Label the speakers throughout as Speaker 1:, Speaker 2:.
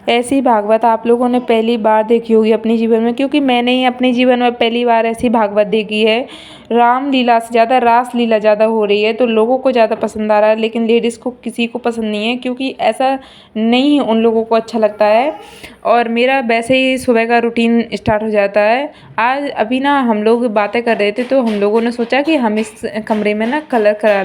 Speaker 1: ऐसी भागवत आप लोगों ने पहली बार देखी होगी अपने जीवन में, क्योंकि मैंने ही अपने जीवन में पहली बार ऐसी भागवत देखी है। रामलीला से ज़्यादा रास लीला ज़्यादा हो रही है, तो लोगों को ज़्यादा पसंद आ रहा है, लेकिन लेडीज़ को किसी को पसंद नहीं है, क्योंकि ऐसा नहीं उन लोगों को अच्छा लगता है। और मेरा वैसे ही सुबह का रूटीन स्टार्ट हो जाता है। आज अभी ना हम लोग बातें कर रहे थे, तो हम लोगों ने सोचा कि हम इस कमरे में ना कलर करा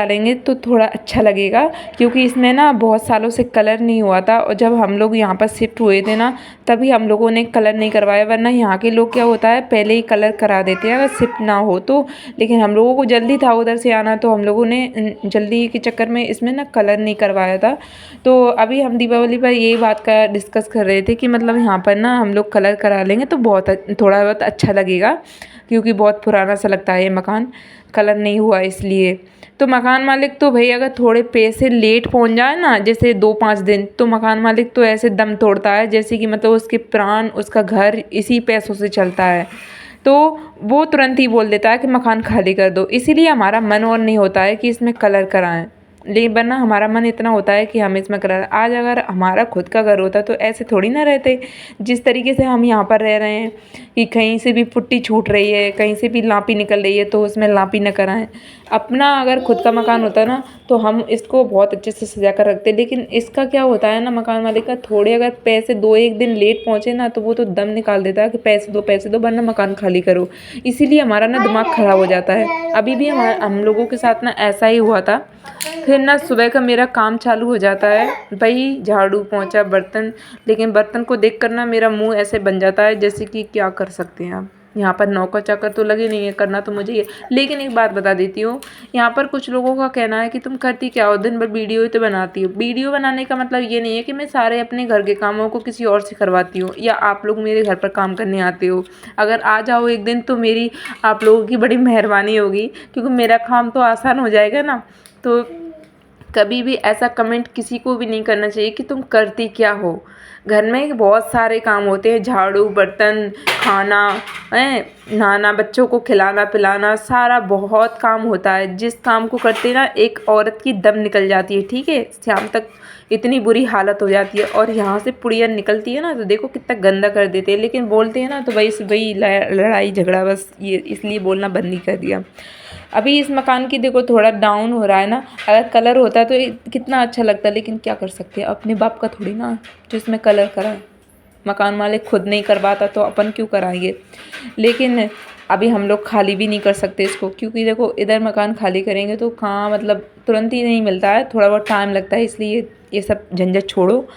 Speaker 1: लेंगे तो थोड़ा अच्छा लगेगा, क्योंकि इसमें ना बहुत सालों से कलर नहीं हुआ था। और जब हम लोग यहाँ पर शिफ्ट हुए थे ना, तभी हम लोगों ने कलर नहीं करवाया, वरना यहाँ के लोग क्या होता है पहले ही कलर करा देते हैं अगर शिफ्ट ना हो तो। लेकिन हम लोगों को जल्दी था उधर से आना, तो हम लोगों ने जल्दी के चक्कर में इसमें ना कलर नहीं करवाया था। तो अभी हम दीपावली पर यही बात का डिस्कस कर रहे थे कि मतलब यहाँ पर ना हम लोग कलर करा लेंगे तो थोड़ा बहुत अच्छा लगेगा, क्योंकि बहुत पुराना सा लगता है ये मकान, कलर नहीं हुआ इसलिए। तो मकान मालिक तो भाई अगर थोड़े पैसे लेट पहुंच जाए ना, जैसे 2-5 दिन, तो मकान मालिक तो ऐसे दम तोड़ता है जैसे कि मतलब उसके प्राण, उसका घर इसी पैसों से चलता है। तो वो तुरंत ही बोल देता है कि मकान खाली कर दो। इसीलिए हमारा मन और नहीं होता है कि इसमें कलर कराएं, लेकिन वरना हमारा मन इतना होता है कि हम इसमें कलर। आज अगर हमारा खुद का घर होता तो ऐसे थोड़ी ना रहते, जिस तरीके से हम यहाँ पर रह रहे हैं कि कहीं से भी पुट्टी छूट रही है, कहीं से भी लापी निकल रही है, तो उसमें लापी न कराएं। अपना अगर खुद का मकान होता ना, तो हम इसको बहुत अच्छे से सजा कर रखते। लेकिन इसका क्या होता है ना, मकान मालिक का थोड़े अगर पैसे 2-1 दिन लेट पहुँचे ना, तो वो तो दम निकाल देता है कि पैसे दो वरना मकान खाली करो। इसीलिए हमारा ना दिमाग ख़राब हो जाता है। अभी भी हम लोगों के साथ ना ऐसा ही हुआ था। फिर ना सुबह का मेरा काम चालू हो जाता है, भाई झाड़ू पोंछा बर्तन। लेकिन बर्तन को देख कर ना मेरा मुंह ऐसे बन जाता है जैसे कि क्या कर सकते हैं आप, यहाँ पर नौकर चाकर तो लगे नहीं है, करना तो मुझे ही है। लेकिन एक बात बता देती हूँ, यहाँ पर कुछ लोगों का कहना है कि तुम करती क्या हो, दिन भर वीडियो ही तो बनाती हो। वीडियो बनाने का मतलब ये नहीं है कि मैं सारे अपने घर के कामों को किसी और से करवाती हूँ, या आप लोग मेरे घर पर काम करने आते हो। अगर आ जाओ एक दिन तो मेरी आप लोगों की बड़ी मेहरबानी होगी, क्योंकि मेरा काम तो आसान हो जाएगा ना। तो कभी भी ऐसा कमेंट किसी को भी नहीं करना चाहिए कि तुम करती क्या हो। घर में बहुत सारे काम होते हैं, झाड़ू बर्तन, खाना है, नहाना, बच्चों को खिलाना पिलाना, सारा बहुत काम होता है। जिस काम को करते ना एक औरत की दम निकल जाती है, ठीक है, शाम तक इतनी बुरी हालत हो जाती है। और यहाँ से पुड़िया निकलती है ना, तो देखो कितना गंदा कर देते हैं। लेकिन बोलते हैं ना तो वही लड़ाई झगड़ा, बस ये इसलिए बोलना बंद नहीं कर दिया। अभी इस मकान की देखो थोड़ा डाउन हो रहा है ना, अगर कलर होता तो कितना अच्छा लगता। लेकिन क्या कर सकते हैं, अपने बाप का थोड़ी ना जो इसमें कलर कराए। मकान मालिक खुद नहीं करवाता तो अपन क्यों कराएंगे। लेकिन अभी हम लोग खाली भी नहीं कर सकते इसको, क्योंकि देखो इधर मकान खाली करेंगे तो कहाँ मतलब तुरंत ही नहीं मिलता है, थोड़ा बहुत टाइम लगता है। इसलिए ये सब झंझट छोड़ो।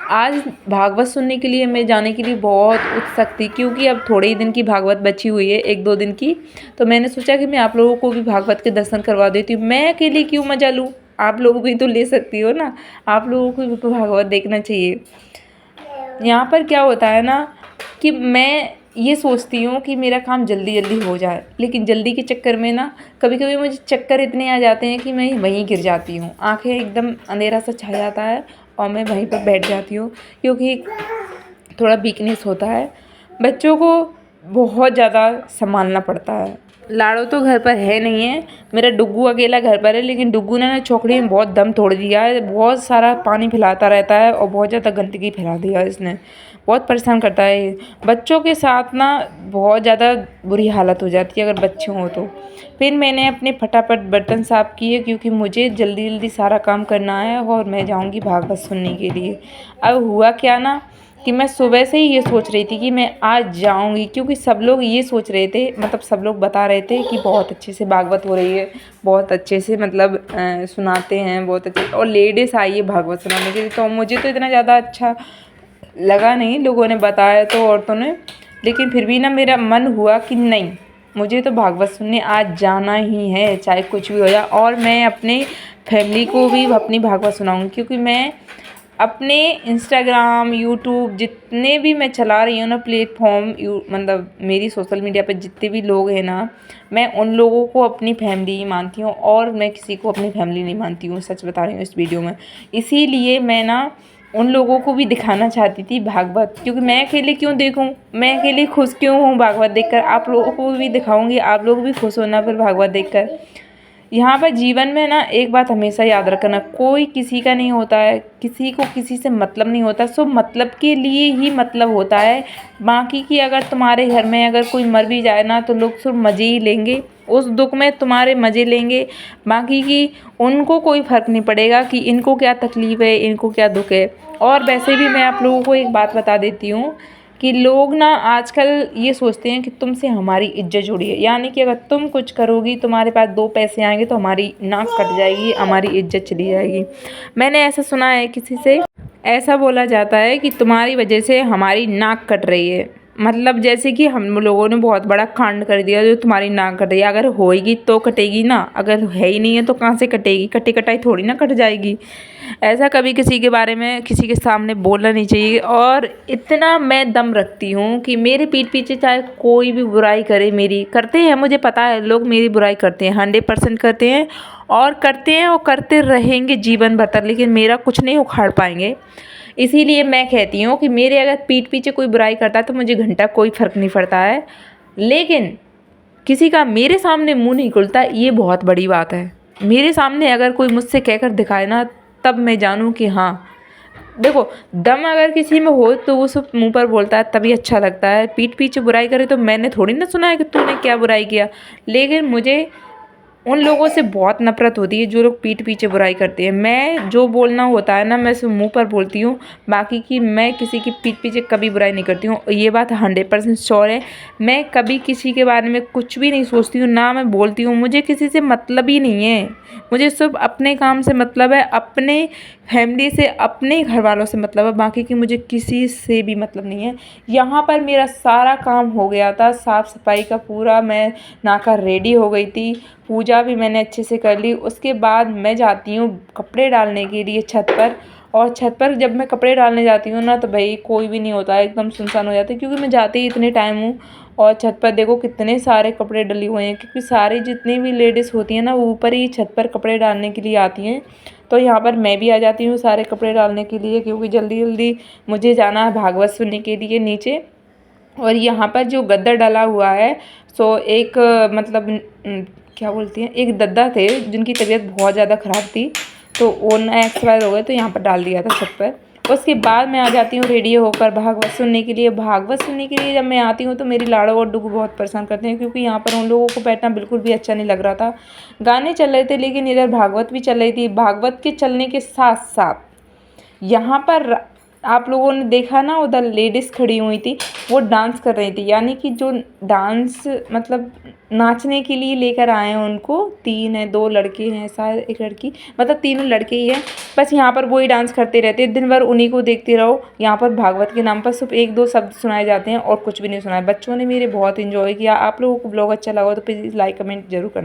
Speaker 1: आज भागवत सुनने के लिए मैं जाने के लिए बहुत उत्सुक थी, क्योंकि अब थोड़े ही दिन की भागवत बची हुई है, 1-2 दिन की। तो मैंने सोचा कि मैं आप लोगों को भी भागवत के दर्शन करवा देती हूँ। मैं अकेले क्यों मजा लूँ, आप लोग भी तो ले सकती हो ना, आप लोगों को भी तो भागवत देखना चाहिए। यहाँ पर क्या होता है ना कि मैं ये सोचती हूँ कि मेरा काम जल्दी जल्दी हो जाए, लेकिन जल्दी के चक्कर में ना कभी कभी मुझे चक्कर इतने आ जाते हैं कि मैं वहीं गिर जाती हूँ। आंखें एकदम अंधेरा सा छा जाता है और मैं वहीं पर बैठ जाती हूँ, क्योंकि थोड़ा वीकनेस होता है। बच्चों को बहुत ज़्यादा संभालना पड़ता है। लाड़ो तो घर पर है नहीं है, मेरा डुग्गू अकेला घर पर है। लेकिन डुग्गू ने ना चौकड़ी में बहुत दम तोड़ दिया है, बहुत सारा पानी फैलाता रहता है और बहुत ज़्यादा गंदगी फैला दिया है इसने, बहुत परेशान करता है ये। बच्चों के साथ ना बहुत ज़्यादा बुरी हालत हो जाती है अगर बच्चे हों तो। फिर मैंने अपने फटाफट बर्तन साफ़ किए, क्योंकि मुझे जल्दी जल्दी सारा काम करना है और मैं जाऊंगी भागवत सुनने के लिए। अब हुआ क्या ना कि मैं सुबह से ही ये सोच रही थी कि मैं आज जाऊंगी, क्योंकि सब लोग ये सोच रहे थे, मतलब सब लोग बता रहे थे कि बहुत अच्छे से भागवत हो रही है, बहुत अच्छे से मतलब सुनाते हैं बहुत अच्छे। और लेडीज़ आई है भागवत सुनाने के लिए, तो मुझे तो इतना ज़्यादा अच्छा लगा नहीं, लोगों ने बताया तो औरतों ने। लेकिन फिर भी ना मेरा मन हुआ कि नहीं, मुझे तो भागवत सुनने आज जाना ही है, चाहे कुछ भी हो जाए। और मैं अपने फैमिली को भी अपनी भागवत सुनाऊंगी, क्योंकि मैं अपने इंस्टाग्राम यूट्यूब जितने भी मैं चला रही हूँ ना प्लेटफॉर्म, मतलब मेरी सोशल मीडिया पे जितने भी लोग हैं ना, मैं उन लोगों को अपनी फैमिली ही मानती हूँ, और मैं किसी को अपनी फैमिली नहीं मानती हूँ, सच बता रही हूँ इस वीडियो में। इसीलिए मैं ना उन लोगों को भी दिखाना चाहती थी भागवत, क्योंकि मैं अकेले क्यों देखूं, मैं अकेले खुश क्यों हूँ भागवत देखकर। आप लोगों को भी दिखाऊंगी, आप लोग भी खुश होना फिर भागवत देखकर। यहाँ पर जीवन में ना एक बात हमेशा याद रखना, कोई किसी का नहीं होता है, किसी को किसी से मतलब नहीं होता, सब मतलब के लिए ही मतलब होता है। बाकी की अगर तुम्हारे घर में अगर कोई मर भी जाए ना तो लोग सिर्फ मज़े ही लेंगे, उस दुख में तुम्हारे मज़े लेंगे। बाकी की उनको कोई फ़र्क नहीं पड़ेगा कि इनको क्या तकलीफ़ है, इनको क्या दुख है। और वैसे भी मैं आप लोगों को एक बात बता देती हूँ कि लोग ना आजकल ये सोचते हैं कि तुमसे हमारी इज्जत जुड़ी है, यानी कि अगर तुम कुछ करोगी, तुम्हारे पास 2 पैसे आएंगे तो हमारी नाक कट जाएगी, हमारी इज्जत चली जाएगी। मैंने ऐसा सुना है किसी से, ऐसा बोला जाता है कि तुम्हारी वजह से हमारी नाक कट रही है, मतलब जैसे कि हम लोगों ने बहुत बड़ा कांड कर दिया जो तुम्हारी नाक कट रही है। अगर होएगी तो कटेगी ना, अगर है ही नहीं है तो कहाँ से कटेगी, कटी कटाई थोड़ी ना कट जाएगी। ऐसा कभी किसी के बारे में किसी के सामने बोलना नहीं चाहिए। और इतना मैं दम रखती हूँ कि मेरे पीठ पीछे चाहे कोई भी बुराई करे, मेरी करते हैं, मुझे पता है लोग मेरी बुराई करते हैं, 100% करते हैं और करते हैं और करते रहेंगे जीवन भर तक, लेकिन मेरा कुछ नहीं उखाड़ पाएंगे। इसीलिए मैं कहती हूँ कि मेरे अगर पीठ पीछे कोई बुराई करता है तो मुझे घंटा कोई फ़र्क नहीं पड़ता है, लेकिन किसी का मेरे सामने मुंह नहीं खुलता, ये बहुत बड़ी बात है। मेरे सामने अगर कोई मुझसे कहकर दिखाए ना, तब मैं जानूँ कि हाँ, देखो दम अगर किसी में हो तो वो सिर्फ मुंह पर बोलता है तभी अच्छा लगता है। पीठ पीछे बुराई करे तो मैंने थोड़ी ना सुना है कि तूने क्या बुराई किया। लेकिन मुझे उन लोगों से बहुत नफ़रत होती है जो लोग पीठ पीछे बुराई करते हैं। मैं जो बोलना होता है ना मैं सिर्फ मुंह पर बोलती हूँ, बाकी की मैं किसी की पीठ पीछे कभी बुराई नहीं करती हूँ। ये बात 100% श्योर है। मैं कभी किसी के बारे में कुछ भी नहीं सोचती हूँ, ना मैं बोलती हूँ। मुझे किसी से मतलब ही नहीं है, मुझे सिर्फ अपने काम से मतलब है, अपने फैमिली से, अपने घर वालों से मतलब है, बाकी की मुझे किसी से भी मतलब नहीं है। यहाँ पर मेरा सारा काम हो गया था, साफ़ सफाई का पूरा, मैं नहाकर रेडी हो गई थी, पूजा भी मैंने अच्छे से कर ली। उसके बाद मैं जाती हूँ कपड़े डालने के लिए छत पर। और छत पर जब मैं कपड़े डालने जाती हूँ ना तो भाई कोई भी नहीं होता है, एकदम सुनसान हो जाता है, क्योंकि मैं जाती ही इतने टाइम हूँ। और छत पर देखो कितने सारे कपड़े डले हुए हैं, क्योंकि सारी जितनी भी लेडीज़ होती हैं ना वो ऊपर ही छत पर कपड़े डालने के लिए आती हैं। तो यहाँ पर मैं भी आ जाती हूँ सारे कपड़े डालने के लिए, क्योंकि जल्दी जल्दी मुझे जाना है भागवत सुनने के लिए नीचे। और यहाँ पर जो गद्दा डला हुआ है, सो एक मतलब क्या बोलती हैं, एक दद्दा थे जिनकी तबीयत बहुत ज़्यादा ख़राब थी, तो वो ना एक्सपायर हो गए, तो यहाँ पर डाल दिया था छत पर। उसके बाद मैं आ जाती हूँ रेडी होकर भागवत सुनने के लिए। भागवत सुनने के लिए जब मैं आती हूँ तो मेरी लाड़ो और डुगू बहुत परेशान करते हैं, क्योंकि यहाँ पर उन लोगों को बैठना बिल्कुल भी अच्छा नहीं लग रहा था। गाने चल रहे थे लेकिन इधर भागवत भी चल रही थी। भागवत के चलने के साथ साथ यहाँ पर आप लोगों ने देखा ना, उधर लेडीज़ खड़ी हुई थी, वो डांस कर रही थी, यानी कि जो डांस मतलब नाचने के लिए लेकर आए हैं उनको। 3 हैं, 2 लड़के हैं शायद, एक लड़की, मतलब तीनों लड़के ही हैं। बस यहाँ पर वही डांस करते रहते हैं, दिन भर उन्हीं को देखते रहो। यहाँ पर भागवत के नाम पर सिर्फ 1-2 शब्द सुनाए जाते हैं और कुछ भी नहीं सुनाए। बच्चों ने मेरे बहुत इन्जॉय किया। आप लोगों को ब्लॉग अच्छा लगा तो प्लीज़ लाइक कमेंट जरूर करना।